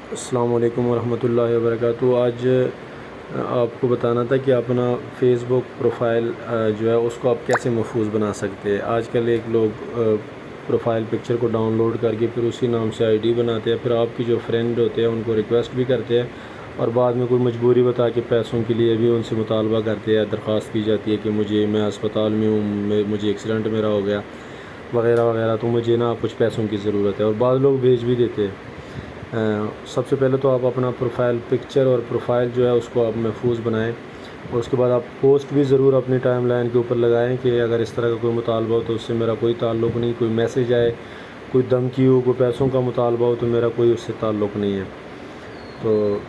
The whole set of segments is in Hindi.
अस्सलाम वालेकुम वरहमतुल्लाहि वबरकातुहू। आज आपको बताना था कि अपना फ़ेसबुक प्रोफाइल जो है उसको आप कैसे महफूज बना सकते हैं। आजकल एक लोग प्रोफाइल पिक्चर को डाउनलोड करके फिर उसी नाम से आईडी बनाते हैं, फिर आपकी जो फ्रेंड होते हैं उनको रिक्वेस्ट भी करते हैं और बाद में कोई मजबूरी बता के पैसों के लिए भी उनसे मुतालबा करते हैं, दरख्वास्त की जाती है कि मैं अस्पताल में हूँ, मुझे एक्सीडेंट मेरा हो गया वगैरह वगैरह, तो मुझे ना कुछ पैसों की ज़रूरत है, और बाद लोग भेज भी देते हैं। सबसे पहले तो आप अपना प्रोफाइल पिक्चर और प्रोफाइल जो है उसको आप महफूज बनाएं, और उसके बाद आप पोस्ट भी ज़रूर अपनी टाइम लाइन के ऊपर लगाएं कि अगर इस तरह का कोई मुतालबा हो तो उससे मेरा कोई ताल्लुक़ नहीं, कोई मैसेज आए, कोई धमकी हो, कोई पैसों का मुतालबा हो तो मेरा कोई उससे ताल्लुक़ नहीं है। तो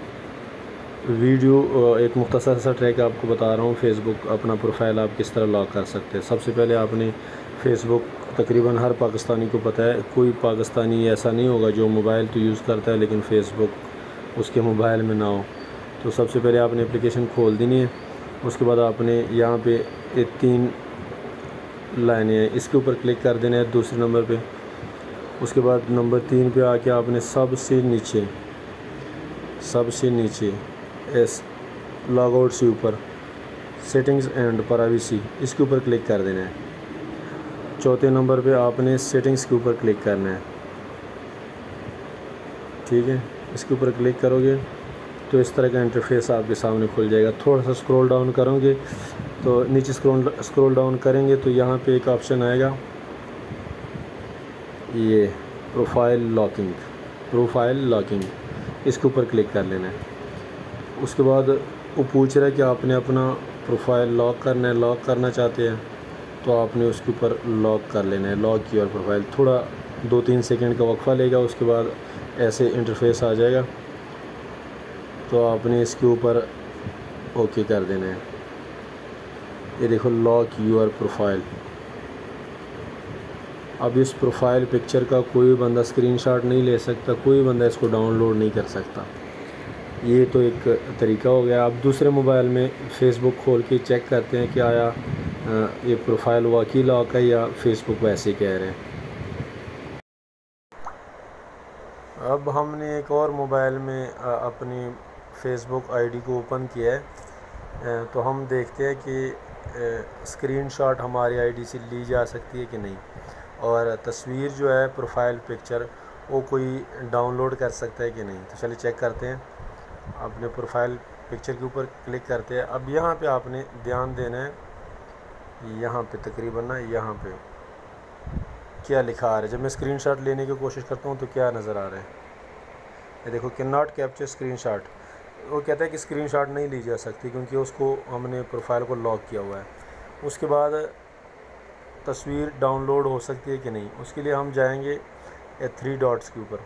वीडियो एक मुख्तसर सा ट्रैक आपको बता रहा हूँ, फ़ेसबुक अपना प्रोफाइल आप किस तरह लॉक कर सकते हैं। सबसे पहले आपने फ़ेसबुक तकरीबन हर पाकिस्तानी को पता है, कोई पाकिस्तानी ऐसा नहीं होगा जो मोबाइल तो यूज़ करता है लेकिन फ़ेसबुक उसके मोबाइल में ना हो। तो सबसे पहले आपने एप्लीकेशन खोल देनी है। उसके बाद आपने यहाँ पे ये 3 लाइनें हैं, इसके ऊपर क्लिक कर देना है दूसरे नंबर पे। उसके बाद नंबर 3 पे आके आपने सबसे नीचे एस लॉग आउट से ऊपर सेटिंग्स एंड प्राइवेसी, इसके ऊपर क्लिक कर देना है। चौथे नंबर पे आपने सेटिंग्स के ऊपर क्लिक करना है, ठीक है। इसके ऊपर क्लिक करोगे तो इस तरह का इंटरफेस आपके सामने खुल जाएगा। थोड़ा सा स्क्रॉल डाउन करोगे तो नीचे स्क्रॉल डाउन करेंगे तो यहाँ पे एक ऑप्शन आएगा, ये प्रोफाइल लॉकिंग, इसके ऊपर क्लिक कर लेना है। उसके बाद वो पूछ रहा है कि आपने अपना प्रोफाइल लॉक करना चाहते हैं तो आपने उसके ऊपर लॉक कर लेना है। लॉक किया और प्रोफाइल थोड़ा 2-3 सेकंड का वक्फा लेगा, उसके बाद ऐसे इंटरफेस आ जाएगा तो आपने इसके ऊपर ओके कर देना है। ये देखो, लॉक यूर प्रोफाइल। अब इस प्रोफाइल पिक्चर का कोई बंदा स्क्रीनशॉट नहीं ले सकता, कोई बंदा इसको डाउनलोड नहीं कर सकता। ये तो एक तरीका हो गया। अब दूसरे मोबाइल में फ़ेसबुक खोल के चेक करते हैं कि आया ये प्रोफाइल वाकई लॉक है या फ़ेसबुक वैसे कह रहे हैं। अब हमने एक और मोबाइल में अपनी फ़ेसबुक आईडी को ओपन किया है, तो हम देखते हैं कि स्क्रीनशॉट हमारी आईडी से ली जा सकती है कि नहीं, और तस्वीर जो है प्रोफाइल पिक्चर वो कोई डाउनलोड कर सकता है कि नहीं। तो चलिए चेक करते हैं। अपने प्रोफाइल पिक्चर के ऊपर क्लिक करते हैं। अब यहाँ पे आपने ध्यान देना है, यहाँ पे तकरीबन ना यहाँ पे क्या लिखा आ रहा है। जब मैं स्क्रीनशॉट लेने की कोशिश करता हूँ तो क्या नज़र आ रहा है, ये देखो, कैन नॉट कैप्चर स्क्रीनशॉट। वो कहता है कि स्क्रीनशॉट नहीं ली जा सकती क्योंकि उसको हमने प्रोफाइल को लॉक किया हुआ है। उसके बाद तस्वीर डाउनलोड हो सकती है कि नहीं, उसके लिए हम जाएंगे 3 डॉट्स के ऊपर।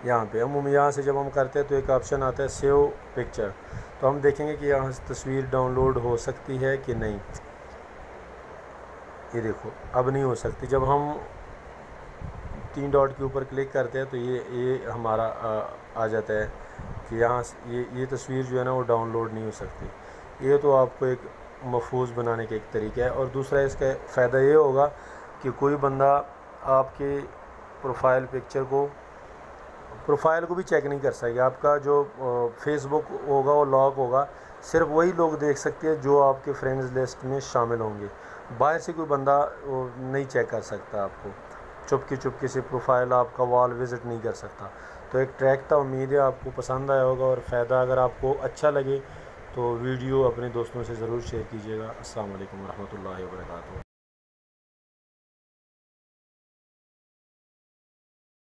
यहाँ पे हम यहाँ से जब हम करते हैं तो एक ऑप्शन आता है सेव पिक्चर, तो हम देखेंगे कि यहाँ से तस्वीर डाउनलोड हो सकती है कि नहीं। ये देखो, अब नहीं हो सकती। जब हम 3 डॉट के ऊपर क्लिक करते हैं तो ये हमारा आ जाता है कि यहाँ ये तस्वीर जो है ना वो डाउनलोड नहीं हो सकती। ये तो आपको एक महफूज बनाने का एक तरीका है। और दूसरा इसका फ़ायदा ये होगा कि कोई बंदा आपके प्रोफाइल को भी चेक नहीं कर सकेगा। आपका जो फेसबुक होगा वो लॉक होगा, सिर्फ वही लोग देख सकते हैं जो आपके फ्रेंड्स लिस्ट में शामिल होंगे। बाहर से कोई बंदा नहीं चेक कर सकता आपको, चुपके से प्रोफाइल आपका वॉल विज़िट नहीं कर सकता। तो एक ट्रैक था, उम्मीद है आपको पसंद आया होगा, और फ़ायदा अगर आपको अच्छा लगे तो वीडियो अपने दोस्तों से ज़रूर शेयर कीजिएगा। अस्सलाम वालेकुम रहमतुल्लाहि व बरकातहू।